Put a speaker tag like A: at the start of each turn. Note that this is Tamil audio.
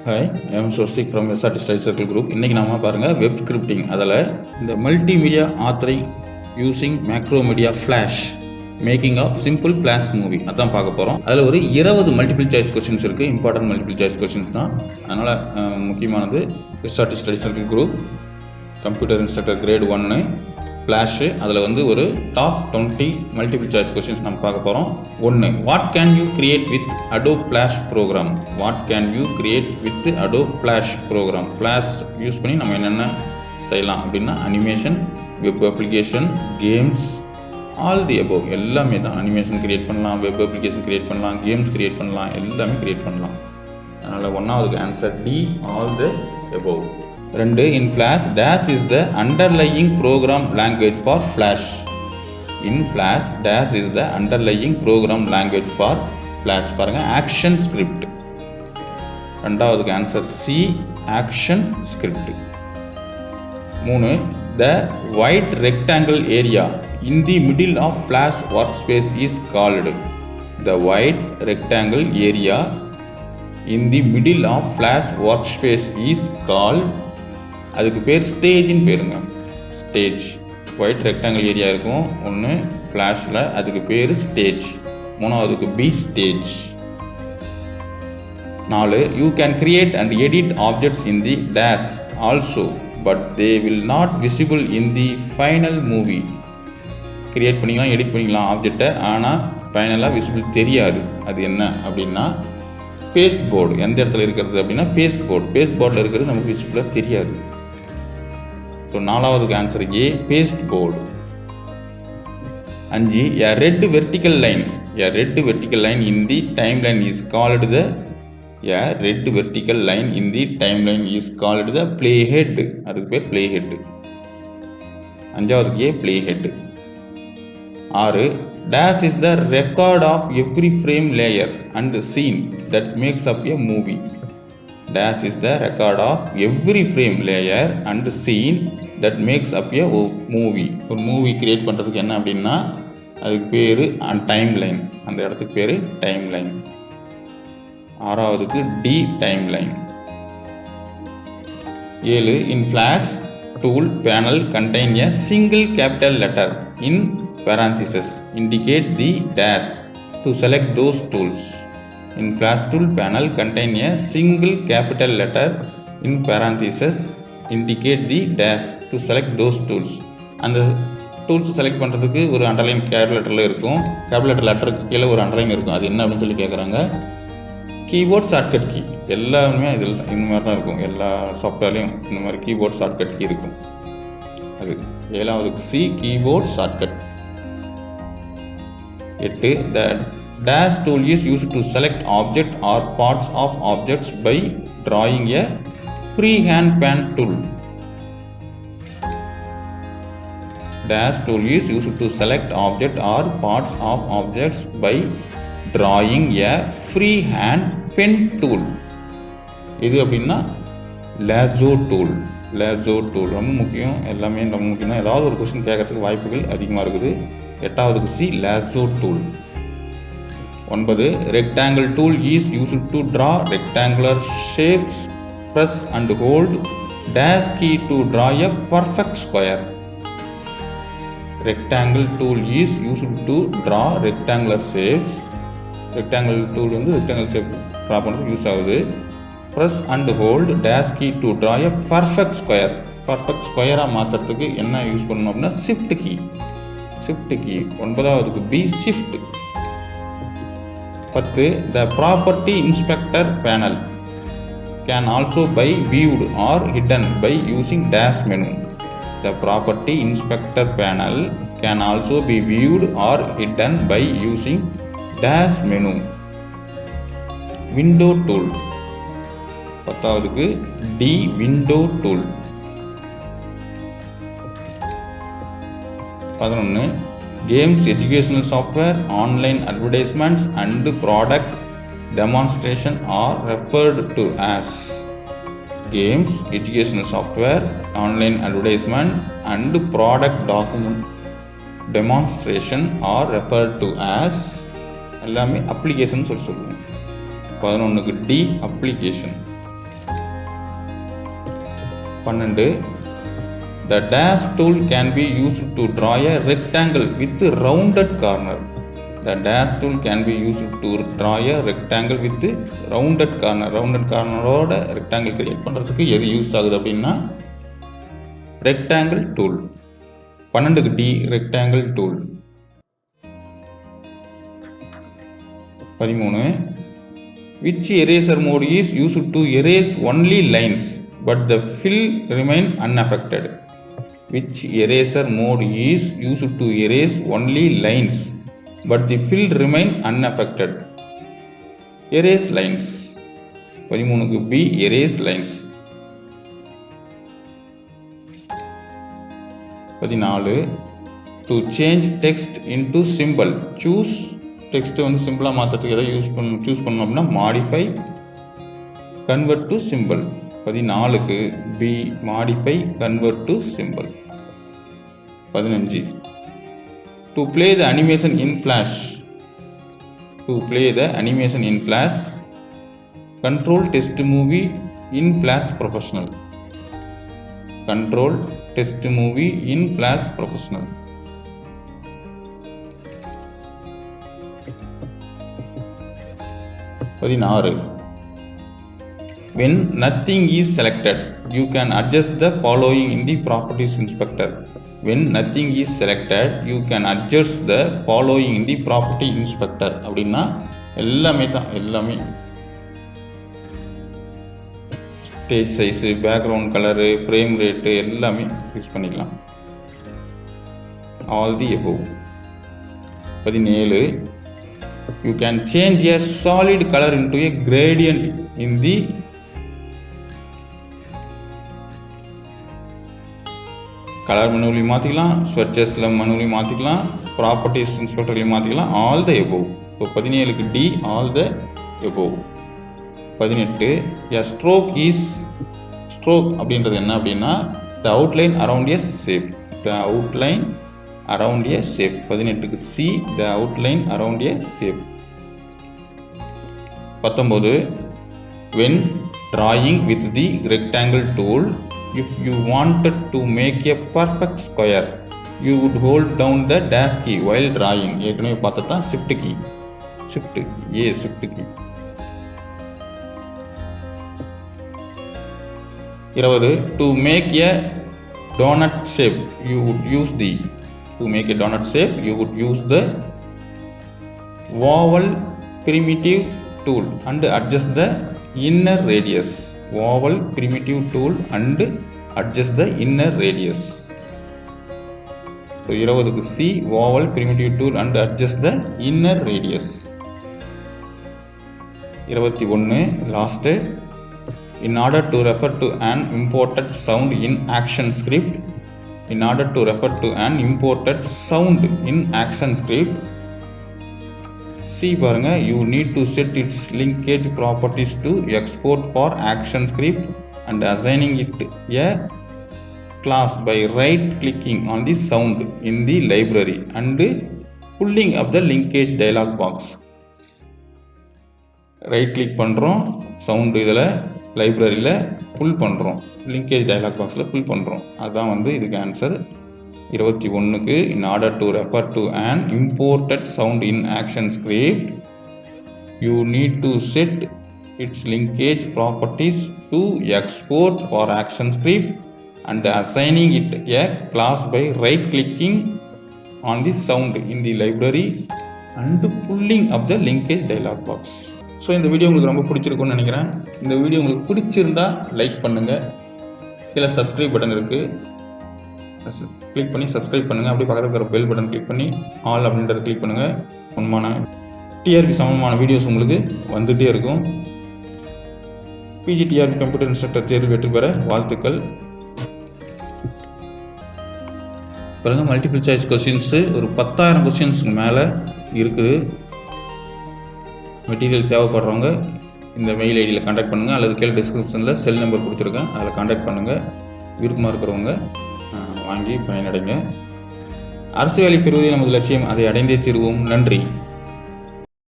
A: Hi, I am Swastik from SRT study circle group. இன்றைக்கி நாம பாருங்கள் வெப் ஸ்கிரிப்டிங். அதில் இந்த multimedia authoring using Macromedia Flash making of simple Flash movie அதான் பார்க்க போகிறோம். அதில் ஒரு 20 மல்டிபிள் சாய்ஸ் கொஸ்டின்ஸ் இருக்குது. இம்பார்ட்டன்ட் மல்டிபிள் சாய்ஸ் கொஸ்டின்ஸ் தான். அதனால் முக்கியமானது SRT study circle group computer instructor grade 1 Flash. அதில் வந்து ஒரு டாப் 20 மல்டிபிள் சாய்ஸ் கொஸ்டின்ஸ் நம்ம பார்க்க போகிறோம். 1. What can you create with Adobe Flash program? What can you create with Adobe Flash program? Flash use பண்ணி நம்ம என்னென்ன செய்யலாம் அப்படின்னா animation, web application, games, all the above எல்லாமே தான். அனிமேஷன் கிரியேட் பண்ணலாம், வெப் அப்ளிகேஷன் கிரியேட் பண்ணலாம், கேம்ஸ் கிரியேட் பண்ணலாம், எல்லாமே கிரியேட் பண்ணலாம். அதனால் 1வது answer D, all the above. 2. In Flash, Dash is the underlying program language for Flash. In Flash, Dash is the underlying program language for Flash. பாருங்க, action script. 2வது answer C, action script. 3. The white rectangle area in the middle of Flash workspace is called. The white rectangle area in the middle of Flash workspace is called. அதுக்கு பேர் ஸ்டேஜின்னு பேருங்க. ஸ்டேஜ். ஒயிட் ரெக்டாங்கிள் ஏரியா இருக்கும் ஒன்று ஃப்ளாஷில், அதுக்கு பேர் ஸ்டேஜ். 3வதுக்கு B, stage. 4. You can create and edit objects in the dash also but they will not visible in the final movie. Create பண்ணிக்கலாம், எடிட் பண்ணிக்கலாம் ஆப்ஜெக்டை, ஆனால் ஃபைனலாக விசிபிள் தெரியாது. அது என்ன அப்படின்னா பேஸ்ட் போர்டு. எந்த இடத்துல இருக்கிறது அப்படின்னா பேஸ்ட் போர்டு. பேஸ்ட் போர்டில் இருக்கிறது நமக்கு விசிபிளாக தெரியாது. ஸோ 4வதுக்கு answer A, paste board. 5. a red vertical line in the timeline is called the playhead. அதுக்கு பேர் playhead. 5வதுக்கு A, playhead. 6. Dash is the record of every frame, layer and scene that makes up a movie. Dash is the record of every frame, layer and scene that makes up a movie. ஒரு மூவி கிரியேட் பண்ணுறதுக்கு என்ன அப்படின்னா அதுக்கு பேர் டைம் லைன். அந்த இடத்துக்கு பேர் டைம் லைன். 6வதுக்கு D, time line. 7. In Flash tool panel contain a single capital letter in parentheses indicate the dash to select those tools. In Flash tool panel contain a single capital letter in parentheses indicate the dash to select those tools. அந்த டூல்ஸ் செலக்ட் பண்ணுறதுக்கு ஒரு அண்டர்லைன் கேபிட்டல் லெட்டரில் இருக்கும். கேபிட்டல் லெட்டருக்கு கீழே ஒரு அண்டர்லைன் இருக்கும். அது என்ன அப்படின்னு சொல்லி கேட்குறாங்க. Keyboard shortcut key. எல்லாருமே இதில் தான் இந்த மாதிரி தான் இருக்கும். எல்லா சாஃப்ட்வேர்லேயும் இந்த மாதிரி கீபோர்ட் ஷார்ட்கட் கீ இருக்கும். அது 7வதுக்கு C, keyboard shortcut. 8. The dash tool is used to select object or parts of objects by drawing a freehand pen tool. Dash tool is used to select object or parts of objects by drawing a freehand pen tool. இது அப்படின்னா லேசோ டூல். லேசோ டூல் ரொம்ப முக்கியம். எல்லாமே ரொம்ப முக்கியம். ஏதாவது ஒரு கொஸ்டின் கேட்கறதுக்கு வாய்ப்புகள் அதிகமாக இருக்குது. 8வதுக்கு C, lasso tool. 9. Rectangle tool is used to draw rectangular shapes. Press and hold dash key to draw a perfect square. Rectangle tool is used to draw rectangular shapes. Rectangle tool வந்து rectangle shape draw பண்ணுறதுக்கு யூஸ் ஆகுது. Press and hold dash key to draw a perfect square. Perfect ஸ்கொயராக மாற்றுறதுக்கு என்ன யூஸ் பண்ணணும் அப்படின்னா ஷிஃப்ட் கீ. Shift key. 9வதுக்கு B, shift. 10. The property inspector panel can also be viewed or hidden by using dash menu. The property inspector panel can also be viewed or hidden by using dash menu. Window tool. 10வதுக்கு D, window tool. 11. Games, educational software, online advertisements and product demonstration are referred to as. Games, educational software, online advertisement and product document demonstration are referred to as. எல்லாமே அப்ளிகேஷன் சொல்லுவோம். 11க்கு D, application. 12. The dash tool can be used to draw a rectangle with rounded corner. The dash tool can be used to draw a rectangle with rounded corner. Rounded corner rectangle create பண்ணுறதுக்கு எது யூஸ் ஆகுது அப்படின்னா rectangle tool. 12க்கு D rectangle tool. 13. Which eraser mode is used to erase only lines but the fill remain unaffected? Which eraser mode is used to erase only lines but the fill remain unaffected? Erase lines. 13க்கு B erase lines. 14. To change text into symbol, choose text வந்து சிம்பிளாக மாற்றுறதுக்கு எதை சூஸ் பண்ணணும் அப்படின்னா மாடிஃபை கன்வெர்ட் டு சிம்பிள். 14க்கு B modify convert to symbol. 15. To play the animation in Flash. To play the animation in Flash, control test movie in Flash Professional. Control test movie in Flash Professional. 16. When nothing is selected, you can adjust the following in the Properties Inspector. When nothing is selected, you can adjust the following in the Property Inspector. அப்படின்னா எல்லாமே stage size, background colour, frame rate எல்லாமே யூஸ் பண்ணிக்கலாம். All the above. 17. You can change a solid color into a gradient in the colour மெனுவிலையும் மாற்றிக்கலாம், ஸ்வெட்சஸில் மெனுவிலையும் மாற்றிக்கலாம், ப்ராப்பர்ட்டிஸ் இன்ஸ்பெக்டர்லையும் மாற்றிக்கலாம். All the above. இப்போ 17க்கு D all the above. 18. a stroke is stroke அப்படின்றது என்ன அப்படின்னா the outline around a shape. The outline around a shape. 18க்கு C the outline around a shape. 19. when drawing with the rectangle tool, if you wanted to make a perfect square, you would hold down the dash key while drawing. ஏற்கனவே பார்த்தா shift key. shift key. 20. to make a donut shape, you would use the oval primitive tool and adjust the inner radius. Oval primitive tool and adjust the inner radius. So 20க்கு C oval primitive tool and adjust the inner radius. 21 last. In order to refer to an imported sound in ActionScript, C பாருங்க, you need to set its linkage properties to export for ActionScript and assigning it a class by right clicking on the sound in the library and pulling up the linkage dialog box. Right click பண்ணுறோம், சவுண்டு இதில் லைப்ரரியில் புல் பண்ணுறோம், லிங்கேஜ் டயலாக் பாக்ஸில் புல் பண்ணுறோம். அதுதான் வந்து இதுக்கு answer. 21க்கு in order to refer to an imported sound in ActionScript, you need to set its linkage properties to export for ActionScript and assigning it a class by right clicking on the sound in the library and pulling up the linkage dialog box. So இந்த வீடியோ உங்களுக்கு ரொம்ப பிடிச்சிருக்குன்னு நினைக்கிறேன். இந்த வீடியோ உங்களுக்கு பிடிச்சிருந்தா லைக் பண்ணுங்கள். கீழே சப்ஸ்கிரைப் பட்டன் இருக்குது, கிளிக் பண்ணி சப்ஸ்கிரைப் பண்ணுங்கள். அப்படியே பக்கத்தில் இருக்கிற பெல் பட்டன் கிளிக் பண்ணி ஆல் அப்படின்றத கிளிக் பண்ணுங்கள். டிஆர்பி சம்பந்தமான வீடியோஸ் உங்களுக்கு வந்துகிட்டே இருக்கும். பிஜிடிஆர்பி கம்ப்யூட்டர் இன்ஸ்ட்ரக்டர் தேர்வு வெற்றி பெற வாழ்த்துக்கள். பாருங்கள், மல்டிபிள் சாய்ஸ் கொஸ்டின்ஸு ஒரு 10,000 கொஸ்டின்ஸுக்கு மேலே இருக்குது. மெட்டீரியல் தேவைப்படுறவங்க இந்த மெயில் ஐடியில் கான்டாக்ட் பண்ணுங்கள், அல்லது கீழே டிஸ்கிரிப்ஷனில் செல் நம்பர் கொடுத்துருக்கேன், அதில் கான்டாக்ட் பண்ணுங்கள். விருப்பமாக இருக்கிறவங்க வாங்கி பயனடைங்க. அரசு வேலை பெறுவதே நமது லட்சியம், அதை அடைந்தே தீர்வோம். நன்றி.